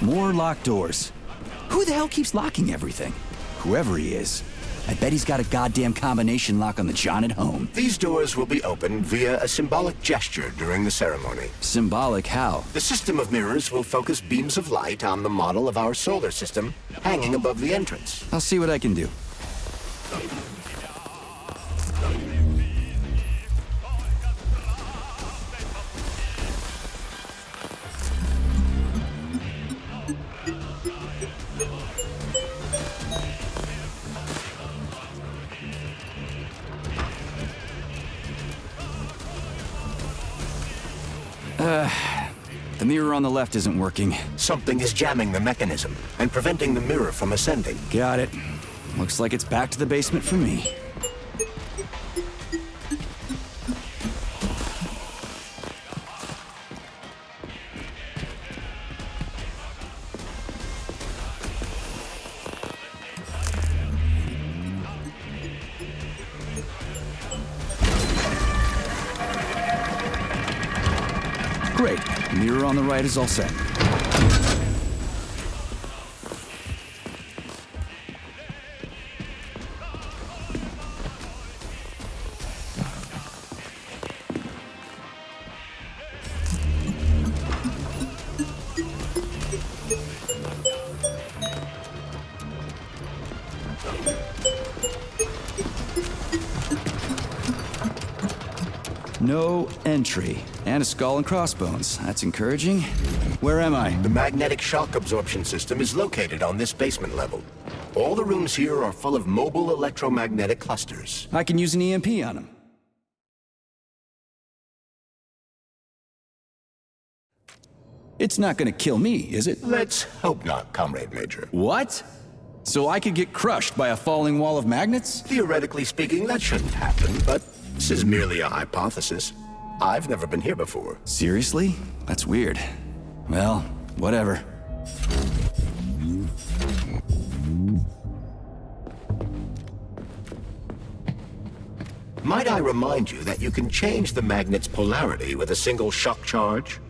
More locked doors. Who the hell keeps locking everything? Whoever he is. I bet he's got a goddamn combination lock on the John at home. These doors will be opened via a symbolic gesture during the ceremony. Symbolic how? The system of mirrors will focus beams of light on the model of our solar system hanging above the entrance. I'll see what I can do. The mirror on the left isn't working. Something is jamming the mechanism and preventing the mirror from ascending. Got it. Looks like it's back to the basement for me. Great. Mirror on the right is all set. No entry. And a skull and crossbones. That's encouraging. Where am I? The magnetic shock absorption system is located on this basement level. All the rooms here are full of mobile electromagnetic clusters. I can use an EMP on him. It's not gonna kill me, is it? Let's hope not, Comrade Major. What? So I could get crushed by a falling wall of magnets? Theoretically speaking, that shouldn't happen, but this is merely a hypothesis. I've never been here before. Seriously? That's weird. Well, whatever. Might I remind you that you can change the magnet's polarity with a single shock charge?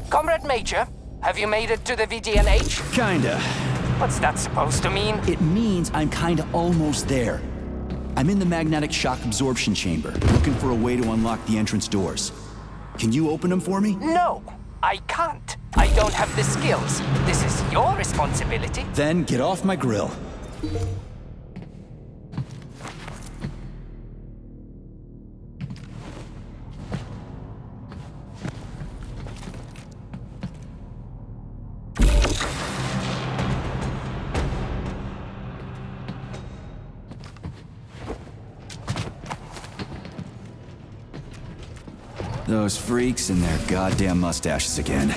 Comrade Major, have you made it to the VDNH? Kinda. What's that supposed to mean? It means I'm kinda almost there. I'm in the magnetic shock absorption chamber, looking for a way to unlock the entrance doors. Can you open them for me? No, I can't. I don't have the skills. This is your responsibility. Then get off my grill. Those freaks and their goddamn mustaches again.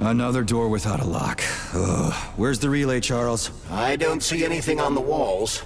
Another door without a lock. Ugh. Where's the relay, Charles? I don't see anything on the walls.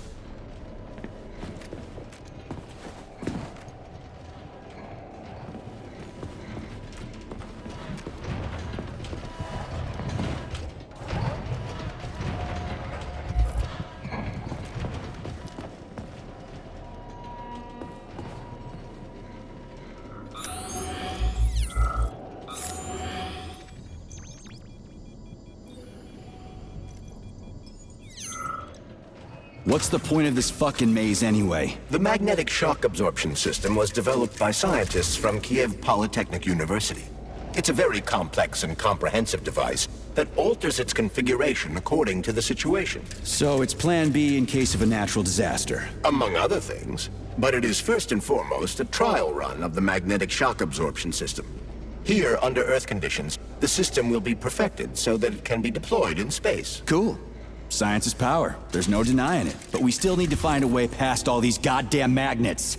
What's the point of this fucking maze anyway? The magnetic shock absorption system was developed by scientists from Kiev Polytechnic University. It's a very complex and comprehensive device that alters its configuration according to the situation. So it's plan B in case of a natural disaster. Among other things. But it is first and foremost a trial run of the magnetic shock absorption system. Here, under Earth conditions, the system will be perfected so that it can be deployed in space. Cool. Science is power. There's no denying it. But we still need to find a way past all these goddamn magnets.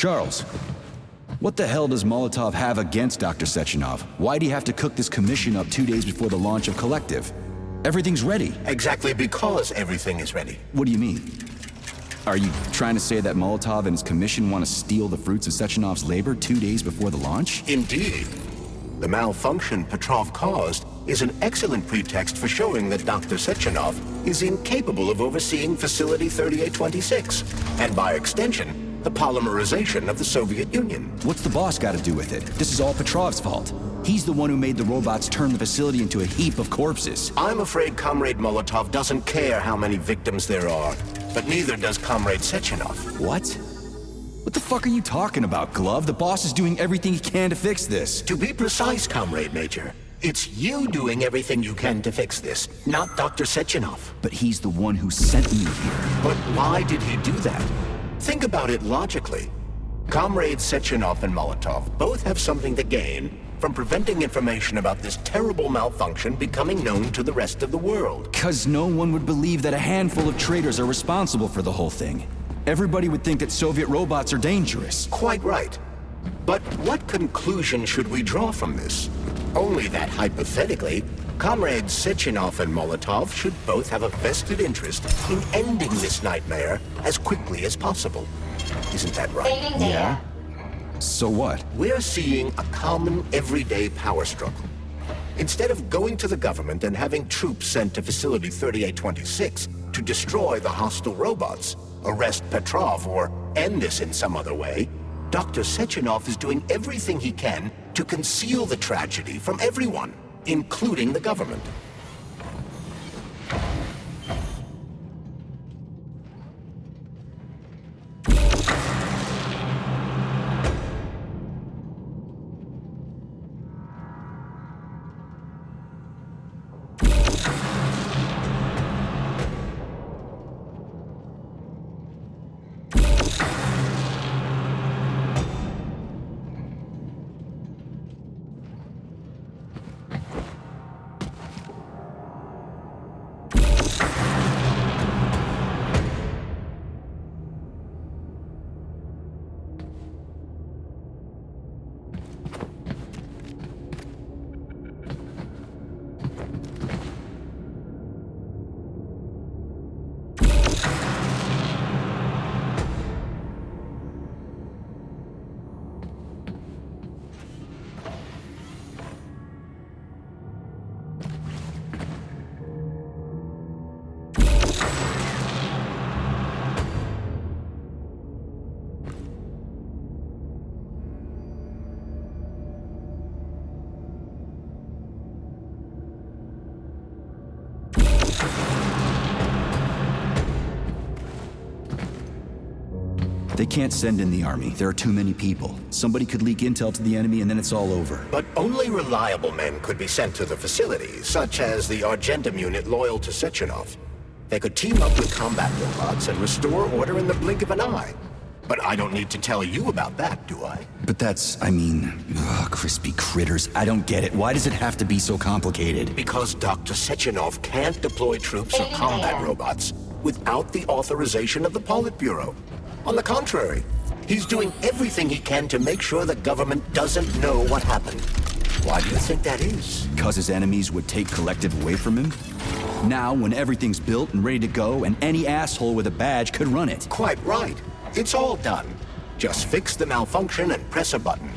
Charles, what the hell does Molotov have against Dr. Sechenov? Why'd he have to cook this commission up 2 days before the launch of Collective? Everything's ready. Exactly because everything is ready. What do you mean? Are you trying to say that Molotov and his commission want to steal the fruits of Sechenov's labor 2 days before the launch? Indeed. The malfunction Petrov caused is an excellent pretext for showing that Dr. Sechenov is incapable of overseeing Facility 3826, and by extension, the polymerization of the Soviet Union. What's the boss got to do with it? This is all Petrov's fault. He's the one who made the robots turn the facility into a heap of corpses. I'm afraid Comrade Molotov doesn't care how many victims there are, but neither does Comrade Sechenov. What? What the fuck are you talking about, Glove? The boss is doing everything he can to fix this. To be precise, Comrade Major, it's you doing everything you can to fix this, not Dr. Sechenov. But he's the one who sent me here. But why did he do that? Think about it logically. Comrades Sechenov and Molotov both have something to gain from preventing information about this terrible malfunction becoming known to the rest of the world. 'Cause no one would believe that a handful of traitors are responsible for the whole thing. Everybody would think that Soviet robots are dangerous. Quite right. But what conclusion should we draw from this? Only that hypothetically, Comrades Sechenov and Molotov should both have a vested interest in ending this nightmare as quickly as possible. Isn't that right? Yeah? So what? We're seeing a common, everyday power struggle. Instead of going to the government and having troops sent to Facility 3826 to destroy the hostile robots, arrest Petrov, or end this in some other way, Dr. Sechenov is doing everything he can to conceal the tragedy from everyone, including the government. They can't send in the army. There are too many people. Somebody could leak intel to the enemy and then it's all over. But only reliable men could be sent to the facility, such as the Argentum unit loyal to Sechenov. They could team up with combat robots and restore order in the blink of an eye. But I don't need to tell you about that, do I? But that's, crispy critters. I don't get it. Why does it have to be so complicated? Because Dr. Sechenov can't deploy troops or combat robots without the authorization of the Politburo. On the contrary, he's doing everything he can to make sure the government doesn't know what happened. Why do you think that is? Because his enemies would take Collective away from him? Now, when everything's built and ready to go, and any asshole with a badge could run it. Quite right. It's all done. Just fix the malfunction and press a button.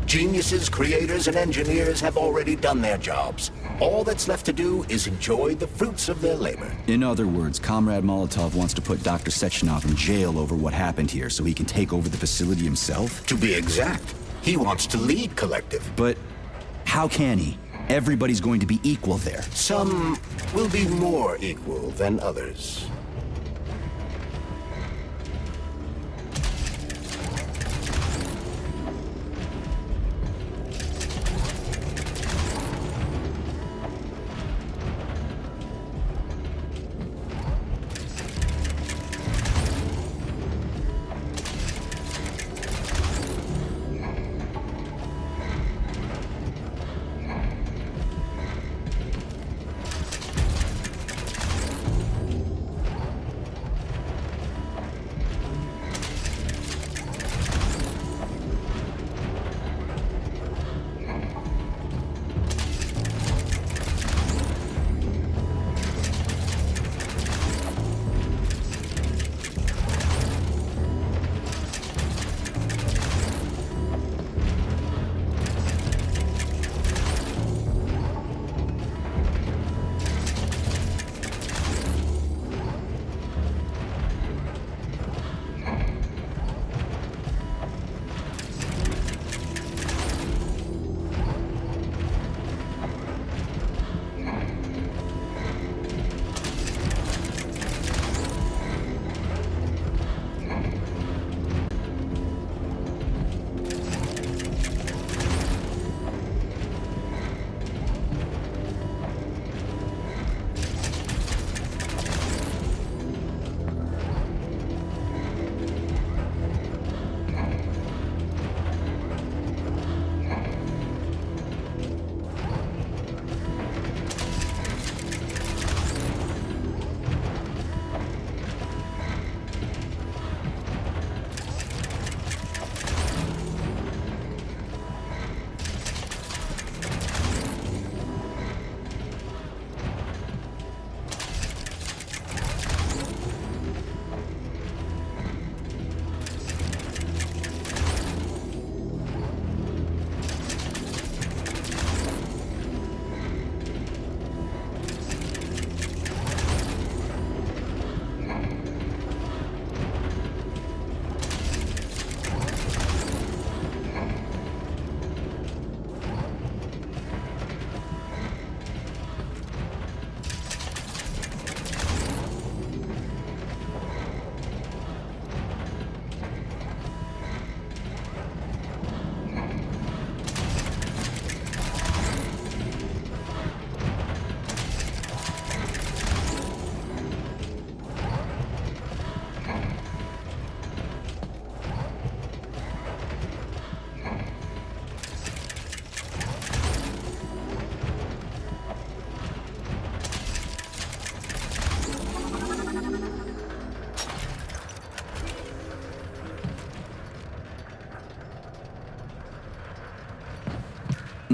Geniuses, creators, and engineers have already done their jobs. All that's left to do is enjoy the fruits of their labor. In other words, Comrade Molotov wants to put Dr. Sechenov in jail over what happened here so he can take over the facility himself? To be exact, he wants to lead Collective. But how can he? Everybody's going to be equal there. Some will be more equal than others.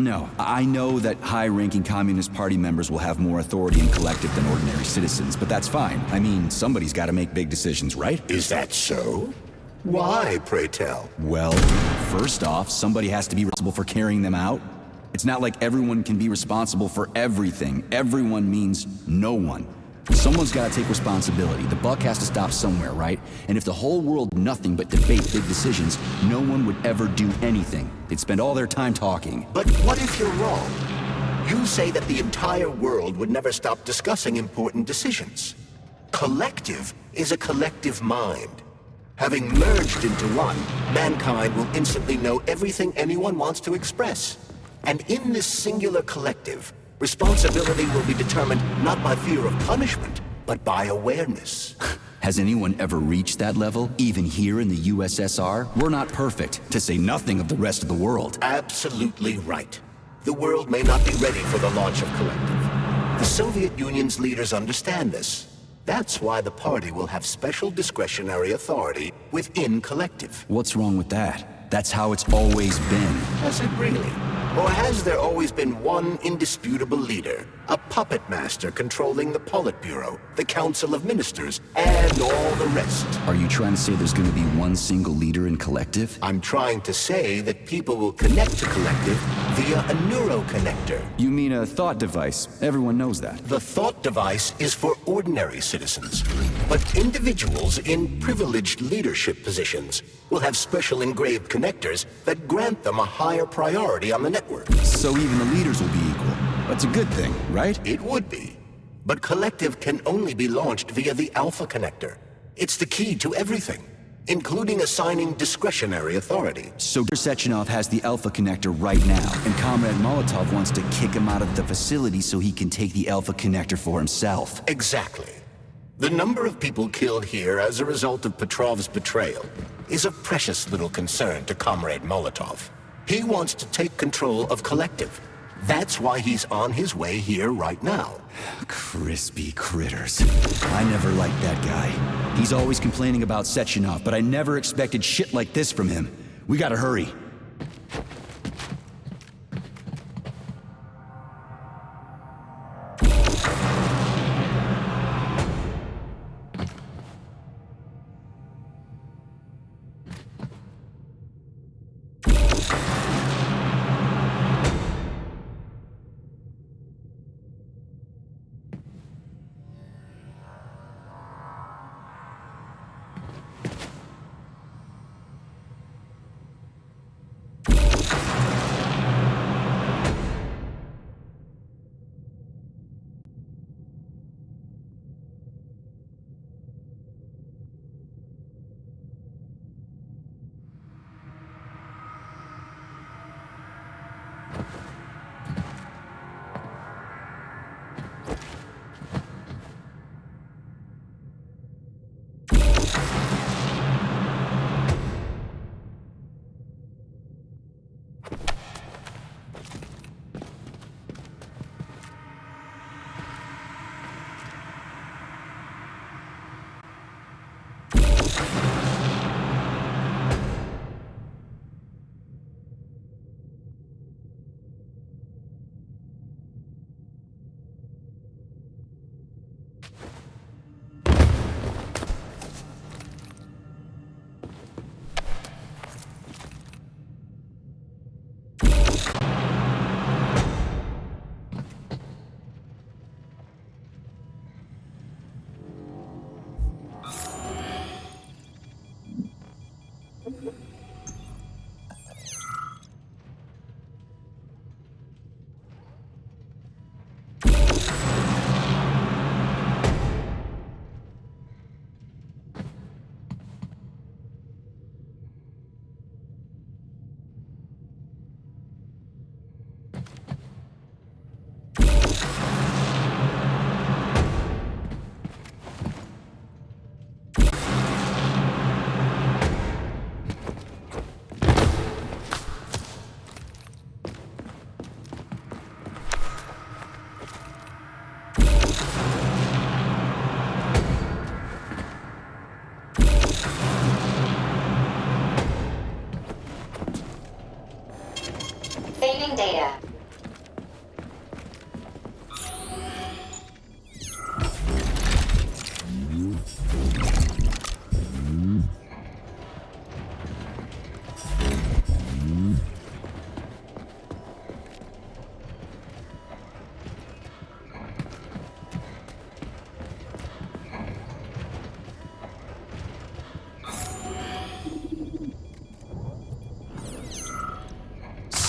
No, I know that high-ranking Communist Party members will have more authority in Collective than ordinary citizens, but that's fine. I mean, somebody's got to make big decisions, right? Is that so? Why, pray tell? Well, first off, somebody has to be responsible for carrying them out. It's not like everyone can be responsible for everything. Everyone means no one. Someone's got to take responsibility. The buck has to stop somewhere, right? And if the whole world did nothing but debate big decisions, no one would ever do anything. They'd spend all their time talking. But what if you're wrong? You say that the entire world would never stop discussing important decisions. Collective is a collective mind. Having merged into one, mankind will instantly know everything anyone wants to express. And in this singular collective, responsibility will be determined not by fear of punishment, but by awareness. Has anyone ever reached that level, even here in the USSR? We're not perfect, to say nothing of the rest of the world. Absolutely right. The world may not be ready for the launch of Collective. The Soviet Union's leaders understand this. That's why the party will have special discretionary authority within Collective. What's wrong with that? That's how it's always been. Has it really? Or has there always been one indisputable leader, a puppet master controlling the Politburo, the Council of Ministers, and all the rest? Are you trying to say there's going to be one single leader in Collective? I'm trying to say that people will connect to Collective via a neuroconnector. You mean a thought device? Everyone knows that. The thought device is for ordinary citizens, but individuals in privileged leadership positions will have special engraved connectors that grant them a higher priority on the network. So even the leaders will be equal. That's a good thing, right? It would be. But Collective can only be launched via the Alpha Connector. It's the key to everything, including assigning discretionary authority. So Sechenov has the Alpha Connector right now, and Comrade Molotov wants to kick him out of the facility so he can take the Alpha Connector for himself. Exactly. The number of people killed here as a result of Petrov's betrayal is a precious little concern to Comrade Molotov. He wants to take control of Collective. That's why he's on his way here right now. Crispy critters. I never liked that guy. He's always complaining about Sechenov, but I never expected shit like this from him. We gotta hurry.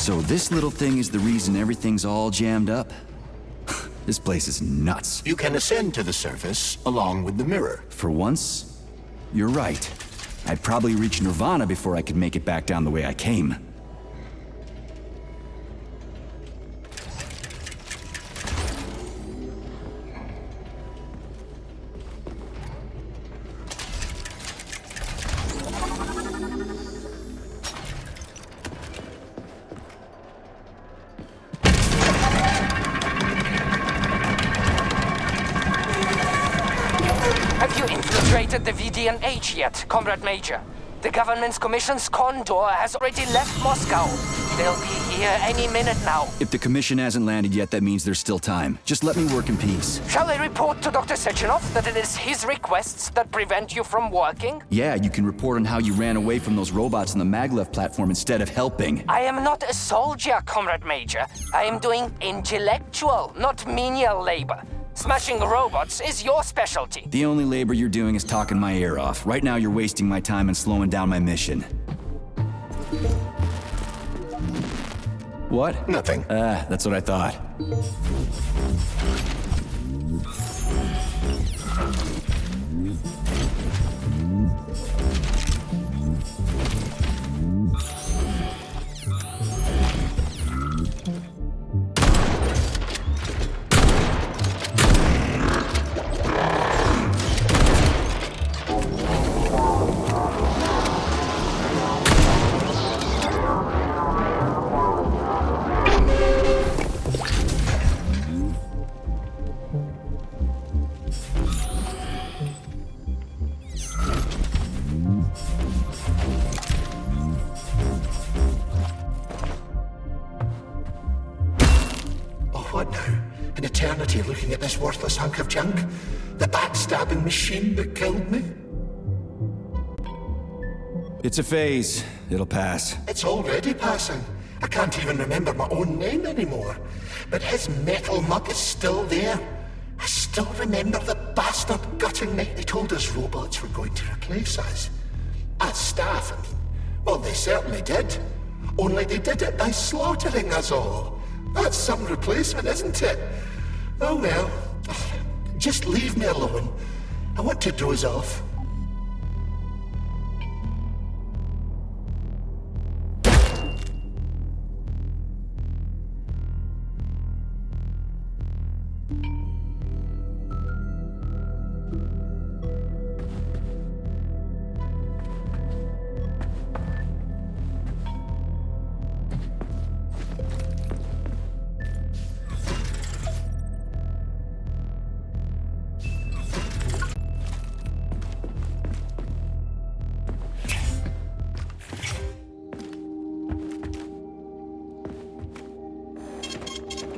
So this little thing is the reason everything's all jammed up? This place is nuts. You can ascend to the surface along with the mirror. For once, you're right. I'd probably reach Nirvana before I could make it back down the way I came. Have you infiltrated the VDNH yet, Comrade Major? The government's commission's condor has already left Moscow. They'll be here any minute now. If the commission hasn't landed yet, that means there's still time. Just let me work in peace. Shall I report to Dr. Sechenov that it is his requests that prevent you from working? Yeah, you can report on how you ran away from those robots on the Maglev platform instead of helping. I am not a soldier, Comrade Major. I am doing intellectual, not menial labor. Smashing robots is your specialty. The only labor you're doing is talking my ear off. Right now you're wasting my time and slowing down my mission. What? Nothing. That's what I thought. What now? An eternity looking at this worthless hunk of junk? The backstabbing machine that killed me? It's a phase. It'll pass. It's already passing. I can't even remember my own name anymore. But his metal mug is still there. I still remember the bastard gutting me. They told us robots were going to replace us. As staff, I mean. Well, they certainly did. Only they did it by slaughtering us all. That's some replacement, isn't it? Oh well. Just leave me alone. I want to doze off.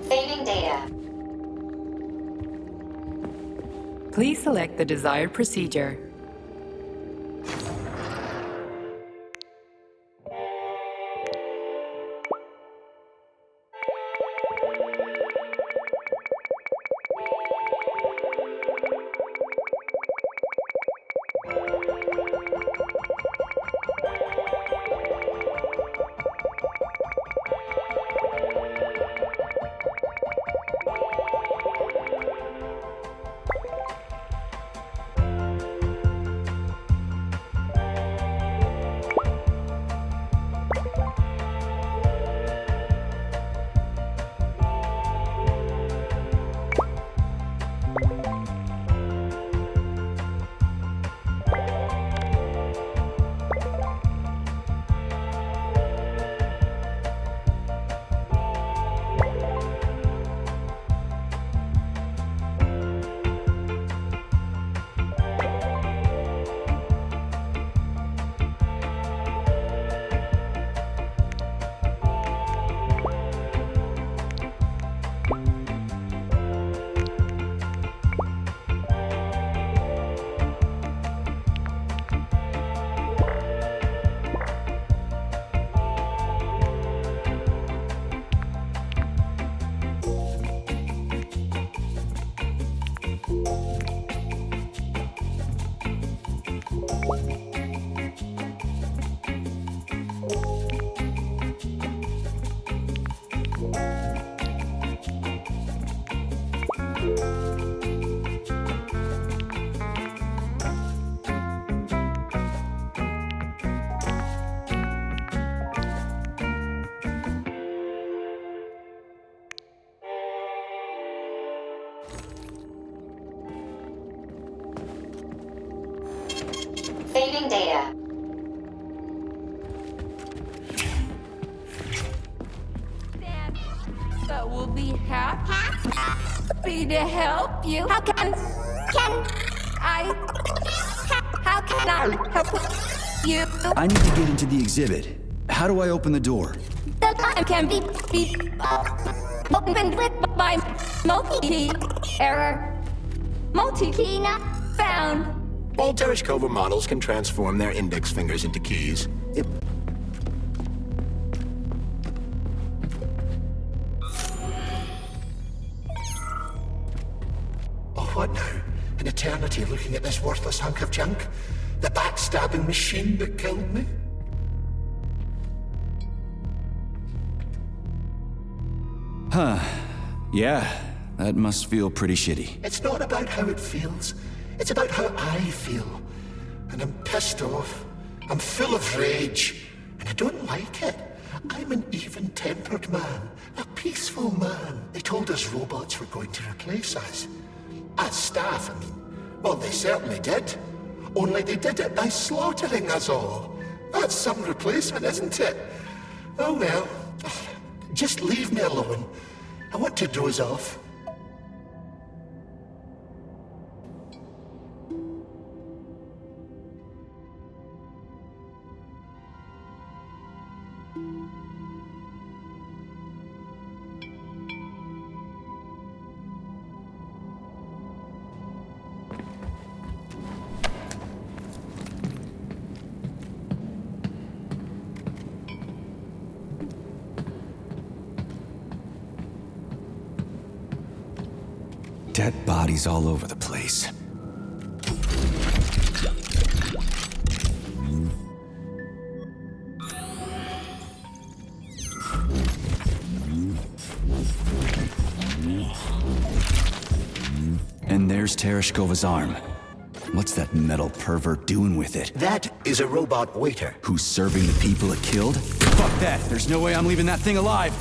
Saving data. Please select the desired procedure. Saving data. That will be happy to help you. How can I help you? I need to get into the exhibit. How do I open the door? The time can be opened with my multi-key error. Multi-key not found. All Tereshkova models can transform their index fingers into keys. Oh, what now? An eternity looking at this worthless hunk of junk? The backstabbing machine that killed me? Yeah, that must feel pretty shitty. It's not about how it feels. It's about how I feel. And I'm pissed off. I'm full of rage. And I don't like it. I'm an even-tempered man. A peaceful man. They told us robots were going to replace us. As staff, I mean. Well, they certainly did. Only they did it by slaughtering us all. That's some replacement, isn't it? Oh well. Just leave me alone. I want to doze off. Dead bodies all over the place. And there's Tereshkova's arm. What's that metal pervert doing with it? That is a robot waiter. Who's serving the people it killed? Fuck that! There's no way I'm leaving that thing alive!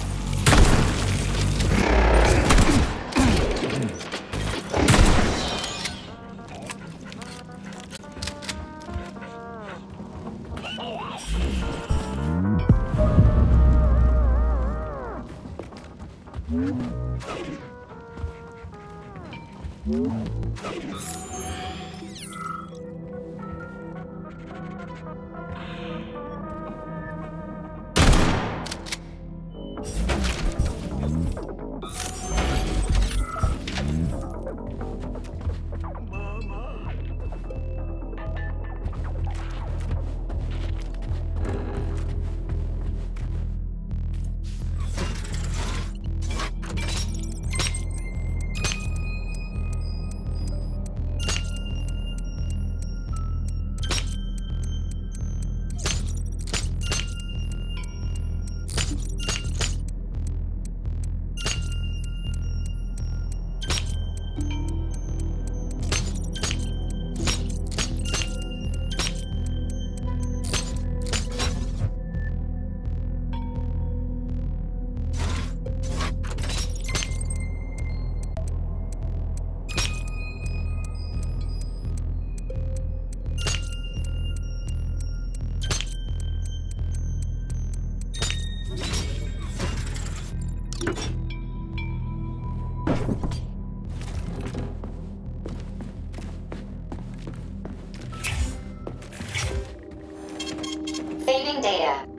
Saving data.